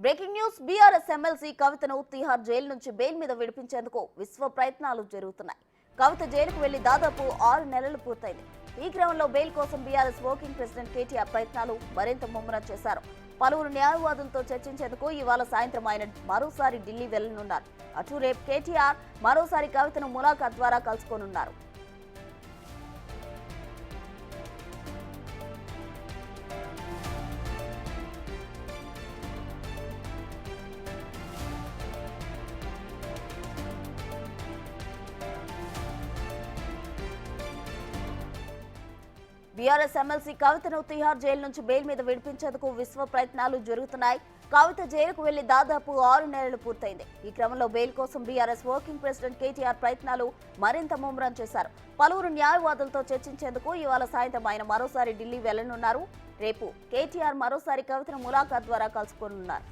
Breaking news BRS MLC కవితను Tihar jail నుంచి bail మీద విడిపించేందుకు విశ్వ ప్రయత్నాలు జరుగుతున్నాయి. కవిత జైలుకు వెళ్లి దాదాపు 6 నెలలు పూర్తయింది. ఈ క్రమంలో బెయిల్ కోసం బీఆర్ఎస్ వర్కింగ్ ప్రెసిడెంట్ కేటీఆర్ ప్రయత్నాలు మరింత ముమ్మరం చేశారు. పలువురు న్యాయవాదులతో చర్చించేందుకు ఇవాళ సాయంత్రం ఆయన మరోసారి ఢిల్లీ వెళ్లనున్నారు. అటు రేపు కేటీఆర్ మరోసారి కవితను ములాఖాత్ ద్వారా కలుసుకోనున్నారు. బీఆర్ఎస్ ఎమ్మెల్సీ కవితను తిహార్ జైలు నుంచి బెయిల్ మీద విడిపించేందుకు విశ్వ ప్రయత్నాలు జరుగుతున్నాయి. కవిత జైలుకు వెళ్లి దాదాపు 6 నెలలు పూర్తయింది. ఈ క్రమంలో బెయిల్ కోసం బీఆర్ఎస్ వర్కింగ్ ప్రెసిడెంట్ కేటీఆర్ ప్రయత్నాలు మరింత ముమ్మరం చేశారు. పలువురు న్యాయవాదులతో చర్చించేందుకు ఇవాళ సాయంత్రం ఆయన మరోసారి ఢిల్లీ వెళ్లనున్నారు. రేపు కేటీఆర్ మరోసారి కవితను ములాఖాత్ ద్వారా కలుసుకోనున్నారు.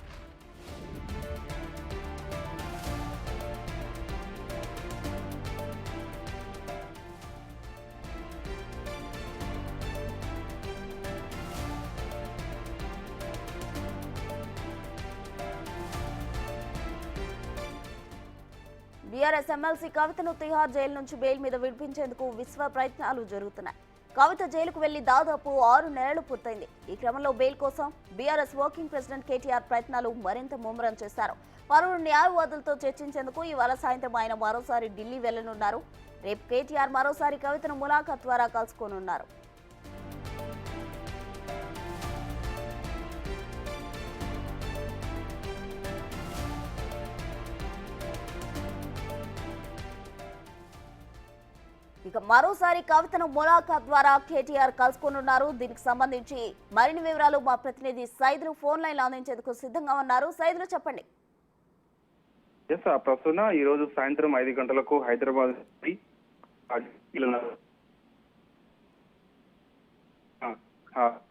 బీఆర్ఎస్ ఎమ్మెల్సీ కవితను తిహార్ జైలు నుంచి బెయిల్ మీద విడిపించేందుకు విశ్వ ప్రయత్నాలు జరుగుతున్నాయి. కవిత జైలుకు వెళ్లి దాదాపు 6 నెలలు పూర్తయింది. ఈ క్రమంలో బెయిల్ కోసం బీఆర్ఎస్ వర్కింగ్ ప్రెసిడెంట్ కేటీఆర్ ప్రయత్నాలు మరింత ముమ్మరం చేశారు. పలువురు న్యాయవాదులతో చర్చించేందుకు ఇవాళ సాయంత్రం ఆయన మరోసారి ఢిల్లీ వెళ్లనున్నారు. రేపు కేటీఆర్ మరోసారి కవితను ములాఖాత్ ద్వారా కలుసుకోనున్నారు. ఇక మరోసారి కవితను ములాఖాత్ ద్వారా కేటీఆర్ కలుసుకోనున్నారు. దీనికి సంబంధించి మరిన్ని వివరాలు మా ప్రతినిధి సైదులు ఫోన్ లైన్ అందించేందుకు సిద్ధంగా ఉన్నారు. సైదులు చెప్పండి. ప్రస్తుతం ఈ రోజు సాయంత్రం 5 గంటలకు హైదరాబాద్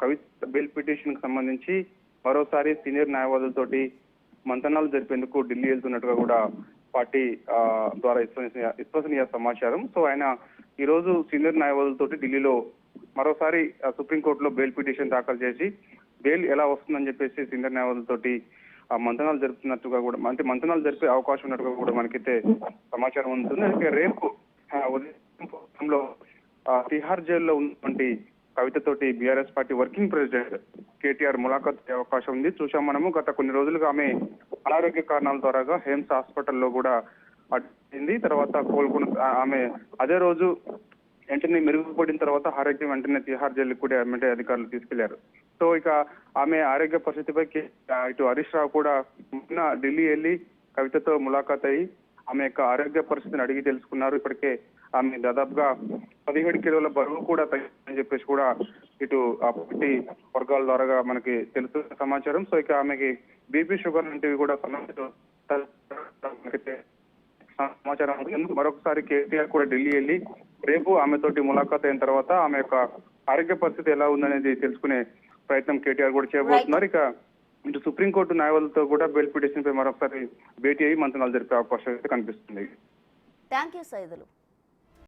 కవిత బెయిల్ పిటిషన్ కి సంబంధించి మరోసారి సీనియర్ న్యాయవాదులతోటి మంతనాలు జరిపేందుకు ఢిల్లీ వెళ్తున్నట్టుగా కూడా పార్టీ ద్వారా విశ్వసనీయ సమాచారం. సో ఆయన ఈ రోజు సీనియర్ న్యాయవాదులతోటి ఢిల్లీలో మరోసారి సుప్రీంకోర్టులో బెయిల్ పిటిషన్ దాఖలు చేసి బెయిల్ ఎలా వస్తుందని చెప్పేసి సీనియర్ న్యాయవాదులతోటి మంతనాలు జరుపుతున్నట్టుగా కూడా అంటే మంతనాలు జరిపే అవకాశం ఉన్నట్టుగా కూడా మనకైతే సమాచారం ఉంటుంది. అయితే రేపు ఉదయంలో తిహార్ జైల్లో ఉన్నటువంటి కవితతోటి BRS party working president KTR ములాఖాత్ అయ్యే అవకాశం ఉంది. చూసాం మనము గత కొన్ని రోజులుగా ఆమె అనారోగ్య కారణాల ద్వారా హేమ్స్ హాస్పిటల్లో కూడా అయింది. తర్వాత కోలుకున్న ఆమె అదే రోజు వెంటనే మెరుగుపడిన తర్వాత ఆరోగ్యం వెంటనే తిహార్ జైలుకు కూడా వెంటనే అధికారులు తీసుకెళ్లారు. సో ఇక ఆమె ఆరోగ్య పరిస్థితిపై ఇటు హరీష్ రావు కూడా మొన్న ఢిల్లీ వెళ్లి కవితతో ములాఖాత్ అయ్యి ఆమె యొక్క ఆరోగ్య పరిస్థితిని అడిగి తెలుసుకున్నారు. ఇప్పటికే ఆమె దాదాపుగా 17 కిలోల బరువు కూడా తగ్గిందని చెప్పేసి కూడా ఇటు ఆ పార్టీ వర్గాల ద్వారా మనకి తెలుస్తున్న సమాచారం. సో ఇక ఆమెకి బీపీ షుగర్ లాంటివి కూడా సమాచారం. మరొకసారి కేటీఆర్ కూడా ఢిల్లీ వెళ్ళి రేపు ఆమెతోటి ములాఖాత్ అయిన తర్వాత ఆమె యొక్క ఆరోగ్య పరిస్థితి ఎలా ఉందనేది తెలుసుకునే ప్రయత్నం కేటీఆర్ కూడా చేయబోతున్నారు. ఇక ఇటు సుప్రీంకోర్టు న్యాయవాదులతో కూడా బెయిల్ పిటిషన్ పై మరొకసారి భేటీ అయ్యి మంతనాలు జరిపే అవకాశం అయితే కనిపిస్తుంది. Thank you Saidulu.